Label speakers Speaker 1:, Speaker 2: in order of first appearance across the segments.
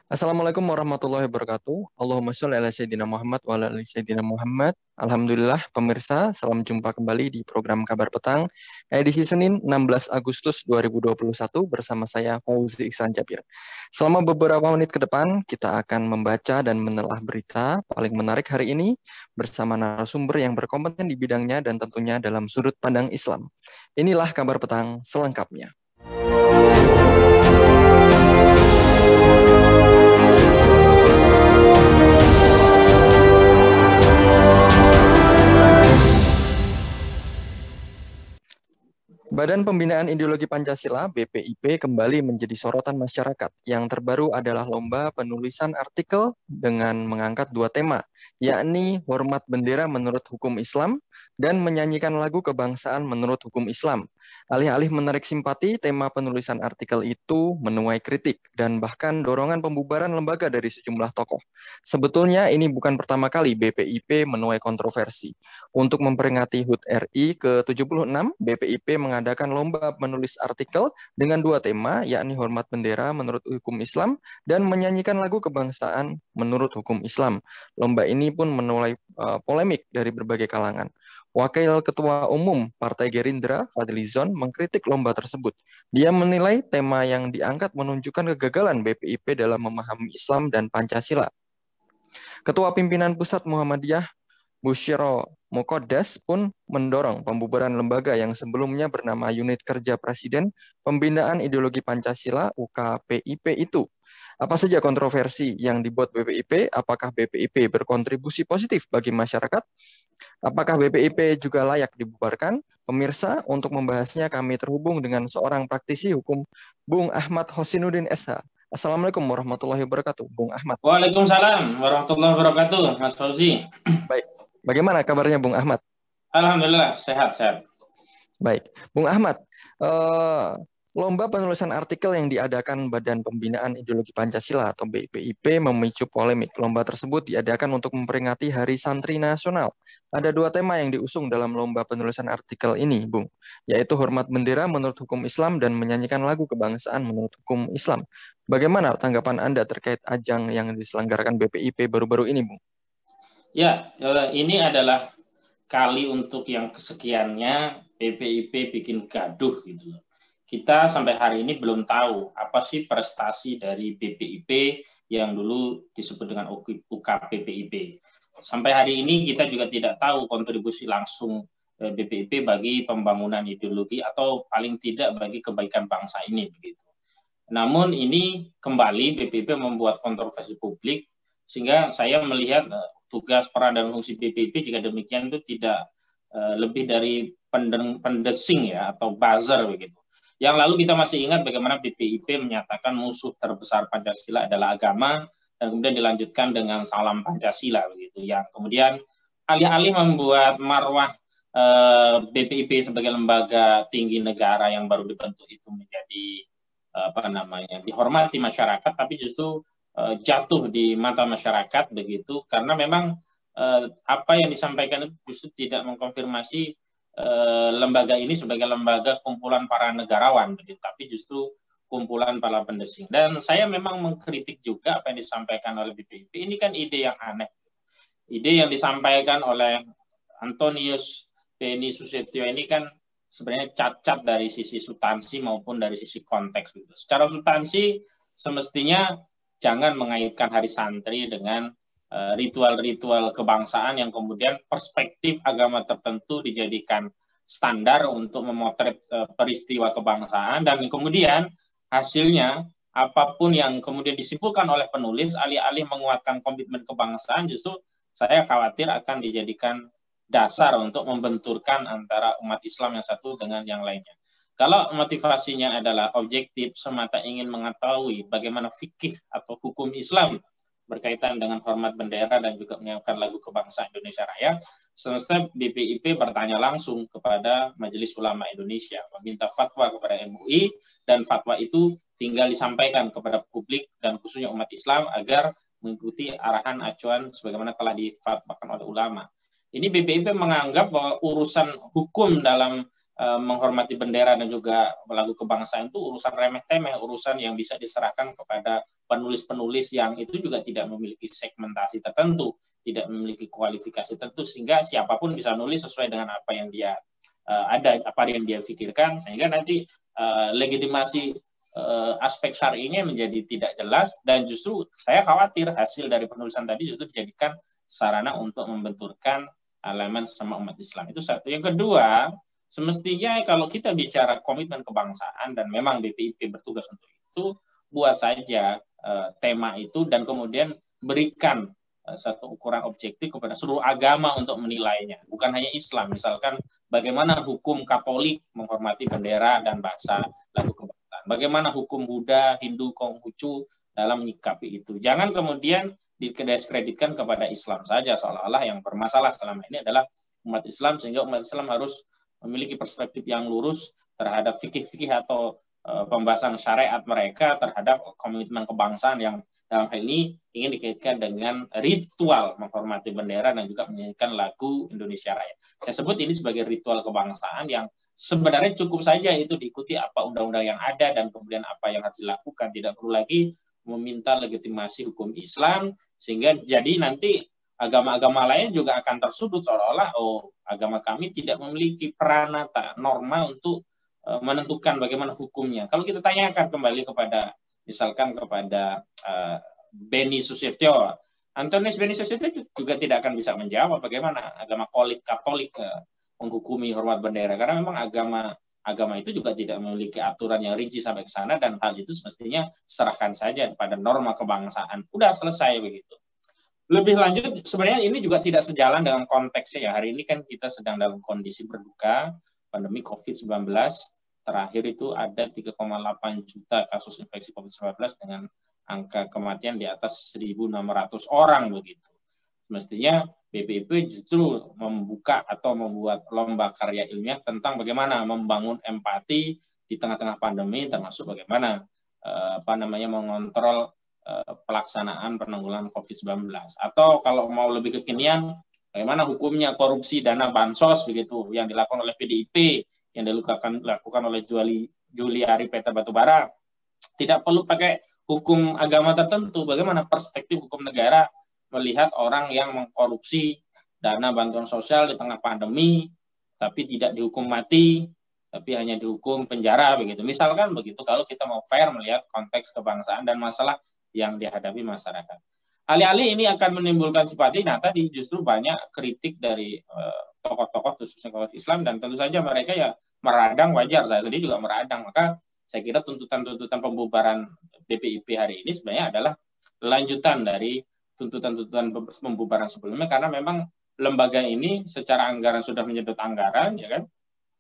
Speaker 1: Assalamualaikum warahmatullahi wabarakatuh. Allahumma sholli ala Sayyidina Muhammad wa ala ali Sayyidina Muhammad. Alhamdulillah pemirsa, salam jumpa kembali di program Kabar Petang edisi Senin 16 Agustus 2021 bersama saya Fauzi Ihsan Jabir. Selama beberapa menit ke depan kita akan membaca dan menelah berita paling menarik hari ini bersama narasumber yang berkompeten di bidangnya dan tentunya dalam sudut pandang Islam. Inilah Kabar Petang selengkapnya. Badan Pembinaan Ideologi Pancasila (BPIP) kembali menjadi sorotan masyarakat. Yang terbaru adalah lomba penulisan artikel dengan mengangkat dua tema, yakni hormat bendera menurut hukum Islam dan menyanyikan lagu kebangsaan menurut hukum Islam. Alih-alih menarik simpati, tema penulisan artikel itu menuai kritik dan bahkan dorongan pembubaran lembaga dari sejumlah tokoh. Sebetulnya ini bukan pertama kali BPIP menuai kontroversi. Untuk memperingati HUT RI ke-76, BPIP mengadakan lomba menulis artikel dengan dua tema, yakni hormat bendera menurut hukum Islam dan menyanyikan lagu kebangsaan menurut hukum Islam. Lomba ini pun menuai polemik dari berbagai kalangan. Wakil Ketua Umum Partai Gerindra, Fadly Zon, mengkritik lomba tersebut. Dia menilai tema yang diangkat menunjukkan kegagalan BPIP dalam memahami Islam dan Pancasila. Ketua Pimpinan Pusat Muhammadiyah Busyro Muqaddas pun mendorong pembubaran lembaga yang sebelumnya bernama Unit Kerja Presiden Pembinaan Ideologi Pancasila (UKPIP) itu. Apa saja kontroversi yang dibuat BPIP? Apakah BPIP berkontribusi positif bagi masyarakat? Apakah BPIP juga layak dibubarkan? Pemirsa, untuk membahasnya kami terhubung dengan seorang praktisi hukum, Bung Ahmad Hosinuddin SH. Assalamualaikum warahmatullahi wabarakatuh, Bung Ahmad.
Speaker 2: Waalaikumsalam warahmatullahi wabarakatuh, Mas Fauzi.
Speaker 1: Baik, bagaimana kabarnya Bung Ahmad?
Speaker 2: Alhamdulillah, sehat-sehat.
Speaker 1: Baik, Bung Ahmad, lomba penulisan artikel yang diadakan Badan Pembinaan Ideologi Pancasila atau BPIP memicu polemik. Lomba tersebut diadakan untuk memperingati Hari Santri Nasional. Ada dua tema yang diusung dalam lomba penulisan artikel ini, Bung, yaitu hormat bendera menurut hukum Islam dan menyanyikan lagu kebangsaan menurut hukum Islam. Bagaimana tanggapan Anda terkait ajang yang diselenggarakan BPIP baru-baru ini, Bung?
Speaker 2: Ya, ini adalah kali untuk yang kesekiannya BPIP bikin gaduh gitu loh. Kita sampai hari ini belum tahu apa sih prestasi dari BPIP yang dulu disebut dengan UKPPIP. Sampai hari ini kita juga tidak tahu kontribusi langsung BPIP bagi pembangunan ideologi atau paling tidak bagi kebaikan bangsa ini begitu. Namun ini kembali BPIP membuat kontroversi publik sehingga saya melihat tugas, peran, dan fungsi BPIP jika demikian itu tidak lebih dari pendesing ya atau buzzer begitu. Yang lalu kita masih ingat bagaimana BPIP menyatakan musuh terbesar Pancasila adalah agama dan kemudian dilanjutkan dengan salam Pancasila begitu. Yang kemudian alih-alih membuat marwah BPIP sebagai lembaga tinggi negara yang baru dibentuk itu menjadi dihormati masyarakat, tapi justru jatuh di mata masyarakat begitu karena memang apa yang disampaikan itu justru tidak mengkonfirmasi lembaga ini sebagai lembaga kumpulan para negarawan begitu, tapi justru kumpulan para pendesing. Dan saya memang mengkritik juga apa yang disampaikan oleh BPIP. Ini kan ide yang aneh. Ide yang disampaikan oleh Antonius Beni Susetio ini kan sebenarnya cacat dari sisi substansi maupun dari sisi konteks gitu. Secara substansi semestinya jangan mengaitkan Hari Santri dengan ritual-ritual kebangsaan yang kemudian perspektif agama tertentu dijadikan standar untuk memotret peristiwa kebangsaan dan kemudian hasilnya apapun yang kemudian disimpulkan oleh penulis alih-alih menguatkan komitmen kebangsaan justru saya khawatir akan dijadikan dasar untuk membenturkan antara umat Islam yang satu dengan yang lainnya. Kalau motivasinya adalah objektif semata ingin mengetahui bagaimana fikih atau hukum Islam berkaitan dengan hormat bendera dan juga menyiapkan lagu kebangsaan Indonesia Raya, semestinya BPIP bertanya langsung kepada Majelis Ulama Indonesia, meminta fatwa kepada MUI, dan fatwa itu tinggal disampaikan kepada publik dan khususnya umat Islam agar mengikuti arahan acuan sebagaimana telah difatwakan oleh ulama. Ini BPIP menganggap bahwa urusan hukum dalam menghormati bendera dan juga lagu kebangsaan itu urusan remeh-temeh, urusan yang bisa diserahkan kepada penulis-penulis yang itu juga tidak memiliki segmentasi tertentu, tidak memiliki kualifikasi tertentu, sehingga siapapun bisa nulis sesuai dengan apa yang dia apa yang dia pikirkan, sehingga nanti legitimasi aspek syar'inya menjadi tidak jelas, dan justru saya khawatir hasil dari penulisan tadi justru dijadikan sarana untuk membenturkan elemen sesama umat Islam. Itu satu. Yang kedua, semestinya kalau kita bicara komitmen kebangsaan dan memang BPIP bertugas untuk itu, buat saja tema itu dan kemudian berikan satu ukuran objektif kepada seluruh agama untuk menilainya, bukan hanya Islam. Misalkan bagaimana hukum Katolik menghormati bendera dan bahasa lagu kebangsaan, bagaimana hukum Buddha, Hindu, Konghucu dalam menyikapi itu. Jangan kemudian didiskreditkan kepada Islam saja, seolah-olah yang bermasalah selama ini adalah umat Islam, sehingga umat Islam harus memiliki perspektif yang lurus terhadap fikih-fikih atau pembahasan syariat mereka terhadap komitmen kebangsaan yang dalam hal ini ingin dikaitkan dengan ritual menghormati bendera dan juga menyanyikan lagu Indonesia Raya. Saya sebut ini sebagai ritual kebangsaan yang sebenarnya cukup saja itu diikuti apa undang-undang yang ada dan kemudian apa yang harus dilakukan. Tidak perlu lagi meminta legitimasi hukum Islam, sehingga jadi nanti agama-agama lain juga akan tersudut seolah-olah agama kami tidak memiliki peranata norma untuk menentukan bagaimana hukumnya. Kalau kita tanyakan kembali kepada misalkan kepada Beni Susetio, Antonius Beni Susetio juga tidak akan bisa menjawab bagaimana agama Katolik menghukumi hormat bendera, karena memang agama itu juga tidak memiliki aturan yang rinci sampai ke sana, dan hal itu semestinya serahkan saja pada norma kebangsaan. Udah selesai begitu. Lebih lanjut, sebenarnya ini juga tidak sejalan dengan konteksnya ya. Hari ini kan kita sedang dalam kondisi berduka, pandemi COVID-19. Terakhir itu ada 3,8 juta kasus infeksi COVID-19 dengan angka kematian di atas 1.600 orang begitu. Mestinya BPIP justru membuka atau membuat lomba karya ilmiah tentang bagaimana membangun empati di tengah-tengah pandemi, termasuk bagaimana mengontrol pelaksanaan penanggulangan COVID-19. Atau kalau mau lebih kekinian, bagaimana hukumnya korupsi dana bansos begitu yang dilakukan oleh PDIP, yang dilakukan oleh Juliari Peter Batubara. Tidak perlu pakai hukum agama tertentu. Bagaimana perspektif hukum negara melihat orang yang mengkorupsi dana bantuan sosial di tengah pandemi, tapi tidak dihukum mati, tapi hanya dihukum penjara begitu. Misalkan begitu, kalau kita mau fair melihat konteks kebangsaan dan masalah yang dihadapi masyarakat. Alih-alih ini akan menimbulkan simpati, nah tadi justru banyak kritik dari tokoh-tokoh khususnya tokoh Islam, dan tentu saja mereka ya meradang, wajar, saya sendiri juga meradang. Maka saya kira tuntutan-tuntutan pembubaran BPIP hari ini sebenarnya adalah lanjutan dari tuntutan-tuntutan pembubaran sebelumnya, karena memang lembaga ini secara anggaran sudah menyedot anggaran, ya kan,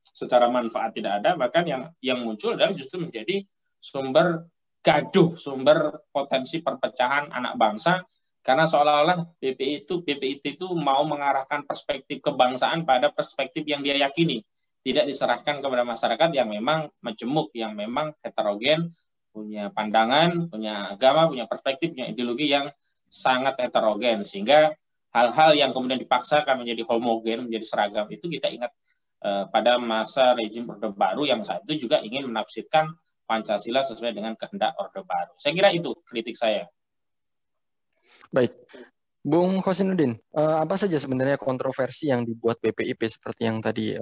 Speaker 2: secara manfaat tidak ada, bahkan yang muncul adalah justru menjadi sumber gaduh, sumber potensi perpecahan anak bangsa, karena seolah-olah BPIP itu mau mengarahkan perspektif kebangsaan pada perspektif yang dia yakini, tidak diserahkan kepada masyarakat yang memang majemuk, yang memang heterogen, punya pandangan, punya agama, punya perspektif, punya ideologi yang sangat heterogen, sehingga hal-hal yang kemudian dipaksakan menjadi homogen, menjadi seragam, itu kita ingat pada masa rezim Orde Baru yang saat itu juga ingin menafsirkan Pancasila sesuai dengan kehendak Orde Baru. Saya kira itu kritik saya.
Speaker 1: Baik, Bung Khosinuddin, apa saja sebenarnya kontroversi yang dibuat BPIP seperti yang tadi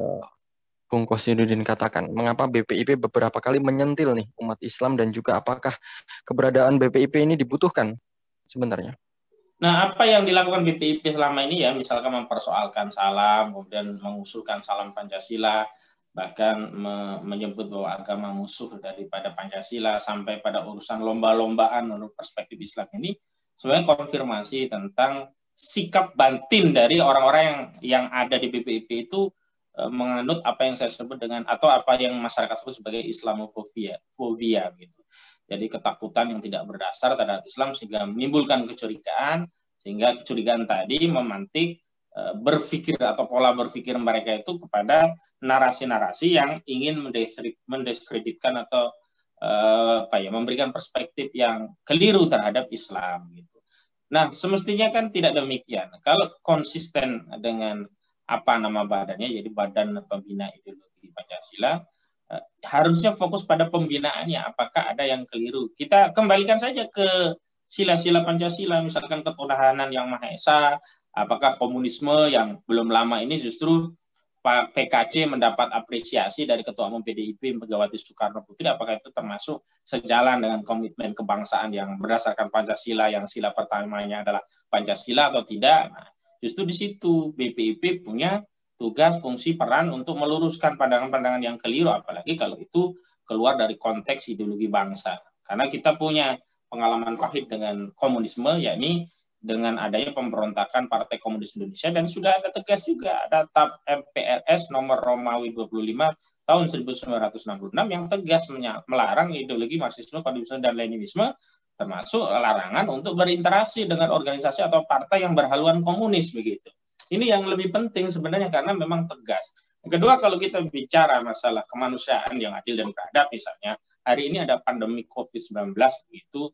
Speaker 1: Bung Khosinuddin katakan? Mengapa BPIP beberapa kali menyentil nih umat Islam, dan juga apakah keberadaan BPIP ini dibutuhkan sebenarnya?
Speaker 2: Nah, apa yang dilakukan BPIP selama ini ya, misalkan mempersoalkan salam, kemudian mengusulkan salam Pancasila, bahkan menyebut bahwa agama musuh daripada Pancasila, sampai pada urusan lomba-lombaan menurut perspektif Islam ini, sebenarnya konfirmasi tentang sikap batin dari orang-orang yang ada di BPIP itu menganut apa yang saya sebut dengan, atau apa yang masyarakat sebut sebagai Islamofobia gitu. Jadi ketakutan yang tidak berdasar terhadap Islam, sehingga menimbulkan kecurigaan, sehingga kecurigaan tadi memantik berpikir atau pola berpikir mereka itu kepada narasi-narasi yang ingin mendiskreditkan atau memberikan perspektif yang keliru terhadap Islam gitu. Nah, semestinya kan tidak demikian. Kalau konsisten dengan apa nama badannya, jadi Badan Pembina Ideologi Pancasila, harusnya fokus pada pembinaannya, apakah ada yang keliru. Kita kembalikan saja ke sila-sila Pancasila, misalkan ketuhanan yang Maha Esa, apakah komunisme yang belum lama ini justru Pak PKC mendapat apresiasi dari Ketua Umum PDIP Megawati Soekarno Putri, apakah itu termasuk sejalan dengan komitmen kebangsaan yang berdasarkan Pancasila, yang sila pertamanya adalah Pancasila atau tidak. Nah, justru di situ BPIP punya tugas, fungsi, peran untuk meluruskan pandangan-pandangan yang keliru, apalagi kalau itu keluar dari konteks ideologi bangsa. Karena kita punya pengalaman pahit dengan komunisme, yakni dengan adanya pemberontakan Partai Komunis Indonesia, dan sudah ada tegas juga, ada TAP MPRS nomor Romawi 25 tahun 1966 yang tegas melarang ideologi Marxisme, Komunisme, dan Leninisme, termasuk larangan untuk berinteraksi dengan organisasi atau partai yang berhaluan komunis begitu. Ini yang lebih penting sebenarnya karena memang tegas. Yang kedua, kalau kita bicara masalah kemanusiaan yang adil dan beradab, misalnya hari ini ada pandemi COVID-19 begitu,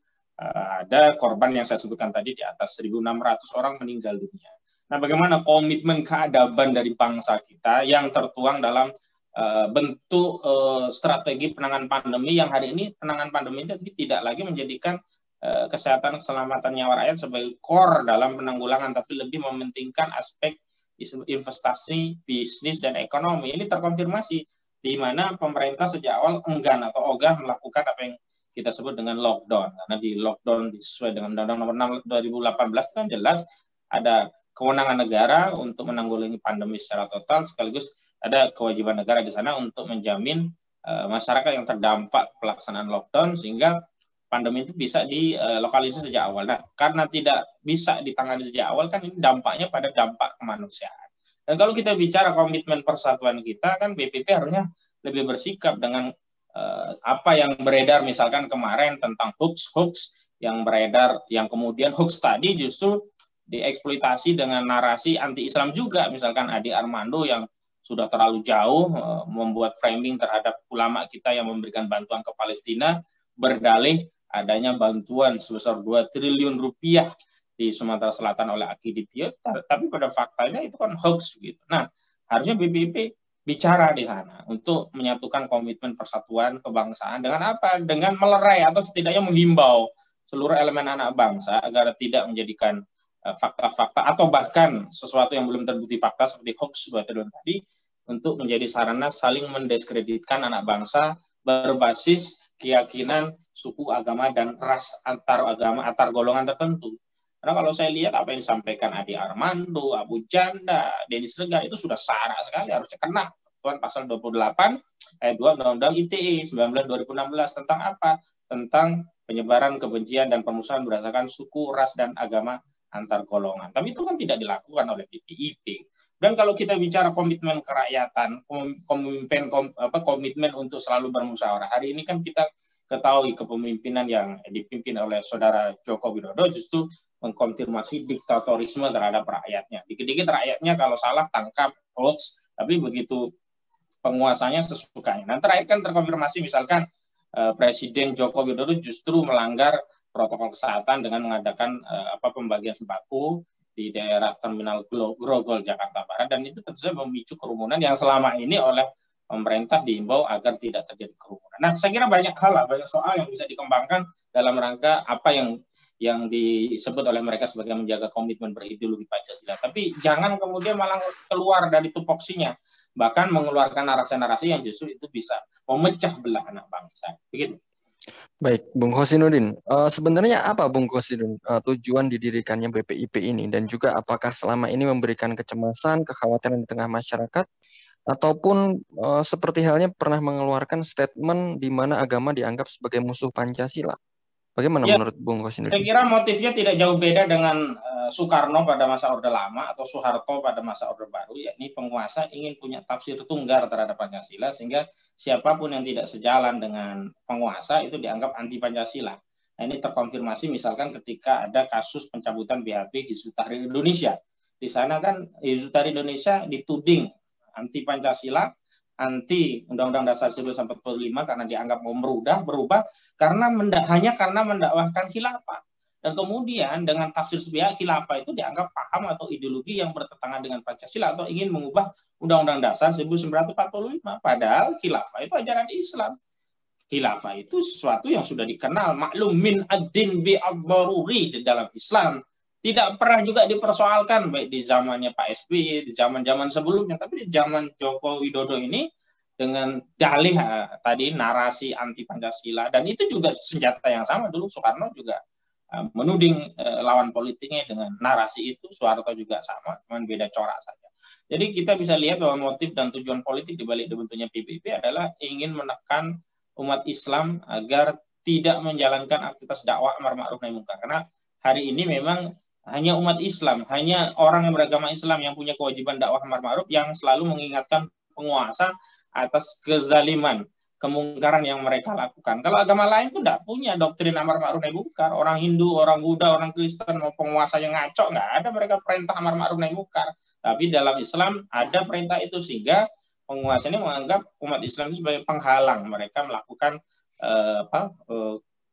Speaker 2: ada korban yang saya sebutkan tadi di atas 1.600 orang meninggal dunia. Nah, bagaimana komitmen keadaban dari bangsa kita yang tertuang dalam bentuk strategi penanganan pandemi yang hari ini penanganan pandemi itu tidak lagi menjadikan kesehatan keselamatan nyawa rakyat sebagai core dalam penanggulangan, tapi lebih mementingkan aspek investasi, bisnis, dan ekonomi. Ini terkonfirmasi di mana pemerintah sejak awal enggan atau ogah melakukan apa yang kita sebut dengan lockdown. Karena di lockdown sesuai dengan Undang-Undang Nomor 6 2018 kan jelas ada kewenangan negara untuk menanggulangi pandemi secara total, sekaligus ada kewajiban negara di sana untuk menjamin masyarakat yang terdampak pelaksanaan lockdown sehingga pandemi itu bisa dilokalisasi sejak awal. Nah, karena tidak bisa ditangani sejak awal, kan ini dampaknya pada dampak kemanusiaan. Dan kalau kita bicara komitmen persatuan kita, kan BPIP harusnya lebih bersikap dengan apa yang beredar misalkan kemarin tentang hoax yang beredar, yang kemudian hoax tadi justru dieksploitasi dengan narasi anti-Islam juga. Misalkan Adi Armando yang sudah terlalu jauh membuat framing terhadap ulama kita yang memberikan bantuan ke Palestina, berdalih adanya bantuan sebesar 2 triliun rupiah di Sumatera Selatan oleh Akiditio, tapi pada faktanya itu kan hoax gitu. Nah, harusnya BPIP bicara di sana untuk menyatukan komitmen persatuan kebangsaan dengan apa? Dengan melerai atau setidaknya menghimbau seluruh elemen anak bangsa agar tidak menjadikan fakta-fakta atau bahkan sesuatu yang belum terbukti fakta seperti hoax 2 triliun tadi untuk menjadi sarana saling mendiskreditkan anak bangsa berbasis keyakinan, suku, agama, dan ras antar agama, antar golongan tertentu. Karena kalau saya lihat apa yang disampaikan Adi Armando, Abu Janda, Denis Regar itu sudah syarat sekali, harusnya kena ketentuan pasal 28 ayat 2 Undang-Undang ITE 19 2016 tentang apa? Tentang penyebaran kebencian dan permusuhan berdasarkan suku, ras, dan agama antar golongan. Tapi itu kan tidak dilakukan oleh BPIP. Dan kalau kita bicara komitmen kerakyatan, komitmen untuk selalu bermusyawarah. Hari ini kan kita ketahui kepemimpinan yang dipimpin oleh Saudara Joko Widodo justru mengkonfirmasi diktatorisme terhadap rakyatnya. Dikit-dikit rakyatnya kalau salah tangkap, hoax, tapi begitu penguasanya sesukanya. Nah, terakhir kan terkonfirmasi misalkan Presiden Joko Widodo justru melanggar protokol kesehatan dengan mengadakan pembagian sembako di daerah Terminal Grogol, Jakarta Barat, dan itu tentu saja memicu kerumunan yang selama ini oleh pemerintah diimbau agar tidak terjadi kerumunan. Nah, saya kira banyak hal, banyak soal yang bisa dikembangkan dalam rangka apa yang disebut oleh mereka sebagai menjaga komitmen berideologi Pancasila. Tapi jangan kemudian malah keluar dari tupoksinya, bahkan mengeluarkan narasi-narasi yang justru itu bisa memecah belah anak bangsa. Begitu.
Speaker 1: Baik, Bung Hosinuddin. Sebenarnya apa, Bung Hosinuddin, tujuan didirikannya BPIP ini, dan juga apakah selama ini memberikan kecemasan, kekhawatiran di tengah masyarakat, ataupun seperti halnya pernah mengeluarkan statement di mana agama dianggap sebagai musuh Pancasila? Bagaimana menurut Bung Hosinuddin?
Speaker 2: Saya kira motifnya tidak jauh beda dengan Soekarno pada masa Orde Lama atau Soeharto pada masa Orde Baru, yakni penguasa ingin punya tafsir tunggal terhadap Pancasila sehingga siapapun yang tidak sejalan dengan penguasa itu dianggap anti Pancasila. Nah, ini terkonfirmasi misalkan ketika ada kasus pencabutan BHP Hizbut Tahrir Indonesia. Di sana kan Hizbut Tahrir Indonesia dituding anti Pancasila, anti Undang-Undang Dasar 1945 karena dianggap mau berubah hanya karena mendakwahkan khilafah. Dan kemudian dengan tafsir sepihak khilafah itu dianggap paham atau ideologi yang bertentangan dengan Pancasila atau ingin mengubah Undang-Undang Dasar 1945. Padahal khilafah itu ajaran Islam. Khilafah itu sesuatu yang sudah dikenal, maklum min ad-din bi ad-daruri di dalam Islam. Tidak pernah juga dipersoalkan baik di zamannya Pak SBY, di zaman-zaman sebelumnya, tapi di zaman Joko Widodo ini dengan dalih tadi narasi anti Pancasila, dan itu juga senjata yang sama. Dulu Soekarno juga menuding lawan politiknya dengan narasi itu, Soeharto juga sama, cuman beda corak saja. Jadi kita bisa lihat bahwa motif dan tujuan politik di balik dibentuknya PBB adalah ingin menekan umat Islam agar tidak menjalankan aktivitas dakwah amar ma'ruf nahi munkar. Karena hari ini memang hanya umat Islam, hanya orang yang beragama Islam yang punya kewajiban dakwah amar ma'ruf yang selalu mengingatkan penguasa atas kezaliman, kemungkaran yang mereka lakukan. Kalau agama lain itu tidak punya doktrin amar ma'ruf nahi munkar. Orang Hindu, orang Buddha, orang Kristen, mau penguasa yang ngaco, nggak ada mereka perintah amar ma'ruf nahi munkar. Tapi dalam Islam ada perintah itu, sehingga penguasa ini menganggap umat Islam itu sebagai penghalang mereka melakukan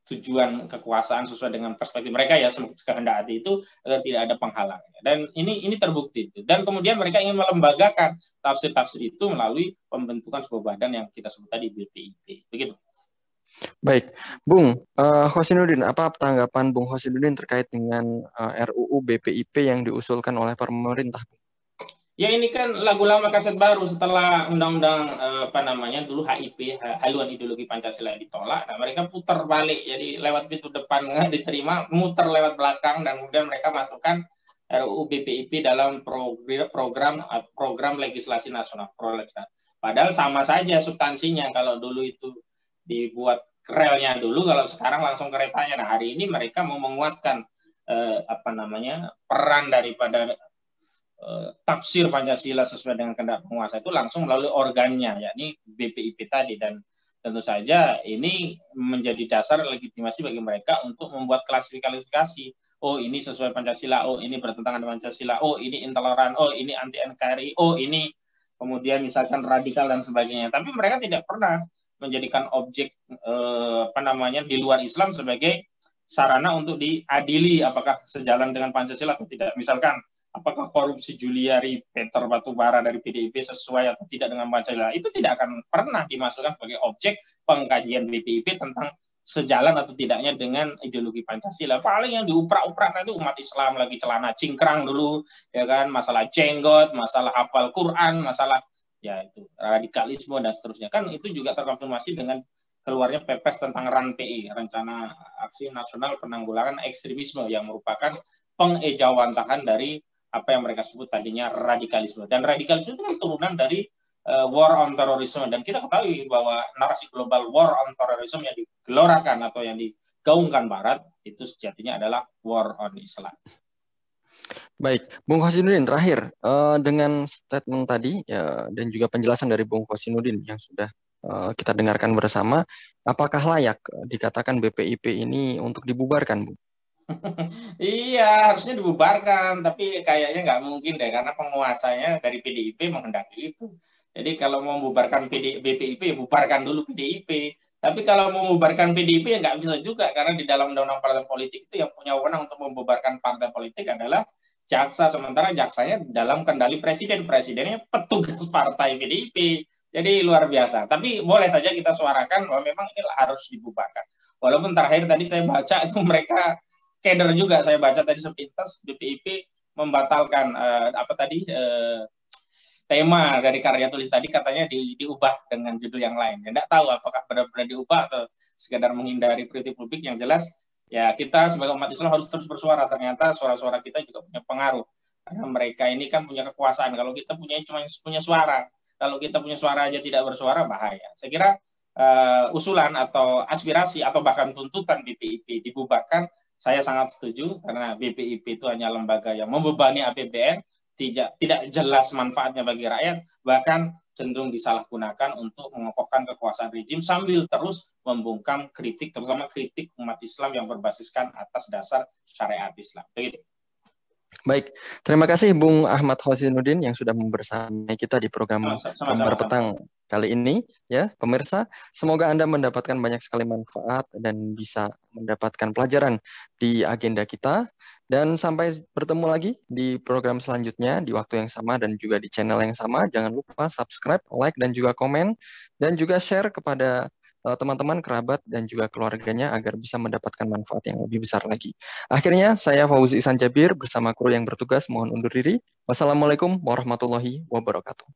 Speaker 2: tujuan kekuasaan sesuai dengan perspektif mereka ya, kehendak hati itu, agar tidak ada penghalang. Dan ini terbukti. Dan kemudian mereka ingin melembagakan tafsir-tafsir itu melalui pembentukan sebuah badan yang kita sebut tadi BPIP. Begitu.
Speaker 1: Baik, Bung Hosinuddin, apa tanggapan Bung Hosinuddin terkait dengan RUU BPIP yang diusulkan oleh pemerintah?
Speaker 2: Ya, ini kan lagu lama kaset baru setelah undang-undang dulu HIP, haluan ideologi Pancasila ditolak. Nah, mereka putar balik, jadi lewat pintu depan nggak diterima, muter lewat belakang, dan kemudian mereka masukkan RUU BPIP dalam program legislasi nasional. Padahal sama saja substansinya. Kalau dulu itu dibuat relnya dulu, kalau sekarang langsung keretanya. Nah, hari ini mereka mau menguatkan peran daripada tafsir Pancasila sesuai dengan kehendak penguasa itu langsung melalui organnya, yakni BPIP tadi. Dan tentu saja ini menjadi dasar legitimasi bagi mereka untuk membuat klasifikasi. Oh, ini sesuai Pancasila, oh ini bertentangan dengan Pancasila, oh ini intoleran, oh ini anti NKRI, oh ini kemudian misalkan radikal dan sebagainya. Tapi mereka tidak pernah menjadikan objek di luar Islam sebagai sarana untuk diadili apakah sejalan dengan Pancasila atau tidak. Misalkan apakah korupsi Juliari Peter Batubara dari PDIP sesuai atau tidak dengan Pancasila, itu tidak akan pernah dimasukkan sebagai objek pengkajian BPIP tentang sejalan atau tidaknya dengan ideologi Pancasila. Paling yang diuprak-uprak itu umat Islam lagi celana cingkrang dulu, ya kan, masalah jenggot, masalah hafal Quran, masalah ya itu radikalisme dan seterusnya. Kan itu juga terkonfirmasi dengan keluarnya Perpres tentang RAN-PI, Rencana Aksi Nasional Penanggulangan Ekstremisme, yang merupakan pengejawantahan dari apa yang mereka sebut tadinya radikalisme. Dan radikalisme itu kan turunan dari war on terrorism. Dan kita ketahui bahwa narasi global war on terrorism yang digelorakan atau yang digaungkan Barat itu sejatinya adalah war on Islam.
Speaker 1: Baik, Bung Hosinuddin, terakhir dengan statement tadi dan juga penjelasan dari Bung Hosinuddin yang sudah kita dengarkan bersama, apakah layak dikatakan BPIP ini untuk dibubarkan, Bung?
Speaker 2: Iya, harusnya dibubarkan, tapi kayaknya nggak mungkin deh, karena penguasanya dari PDIP menghendaki itu. Jadi kalau mau membubarkan BPIP, ya bubarkan dulu PDIP. Tapi kalau mau membubarkan PDIP, ya nggak bisa juga, karena di dalam undang-undang partai politik itu yang punya wewenang untuk membubarkan partai politik adalah jaksa, sementara jaksanya dalam kendali presiden. Presidennya petugas partai PDIP. Jadi luar biasa. Tapi boleh saja kita suarakan bahwa memang ini harus dibubarkan. Walaupun terakhir tadi saya baca itu mereka keder juga, saya baca tadi sepintas BPIP membatalkan tema dari karya tulis tadi, katanya diubah dengan judul yang lain. Ya, tidak tahu apakah benar-benar diubah atau sekedar menghindari kritik publik. Yang jelas ya kita sebagai umat Islam harus terus bersuara. Ternyata suara-suara kita juga punya pengaruh, karena mereka ini kan punya kekuasaan. Kalau kita cuma punya suara, kalau kita punya suara aja tidak bersuara, bahaya. Saya kira usulan atau aspirasi atau bahkan tuntutan BPIP dibubarkan, saya sangat setuju, karena BPIP itu hanya lembaga yang membebani APBN, tidak jelas manfaatnya bagi rakyat, bahkan cenderung disalahgunakan untuk mengokohkan kekuasaan rejim sambil terus membungkam kritik, terutama kritik umat Islam yang berbasiskan atas dasar syariat Islam. Begitu.
Speaker 1: Baik, terima kasih Bung Ahmad Hosinuddin yang sudah membersamai kita di program Lembar Petang kali ini ya pemirsa. Semoga Anda mendapatkan banyak sekali manfaat dan bisa mendapatkan pelajaran di agenda kita. Dan sampai bertemu lagi di program selanjutnya di waktu yang sama dan juga di channel yang sama. Jangan lupa subscribe, like, dan juga komen. Dan juga share kepada teman-teman, kerabat, dan juga keluarganya agar bisa mendapatkan manfaat yang lebih besar lagi. Akhirnya, saya Fauzi Ihsan Jabir bersama kru yang bertugas mohon undur diri. Wassalamualaikum warahmatullahi wabarakatuh.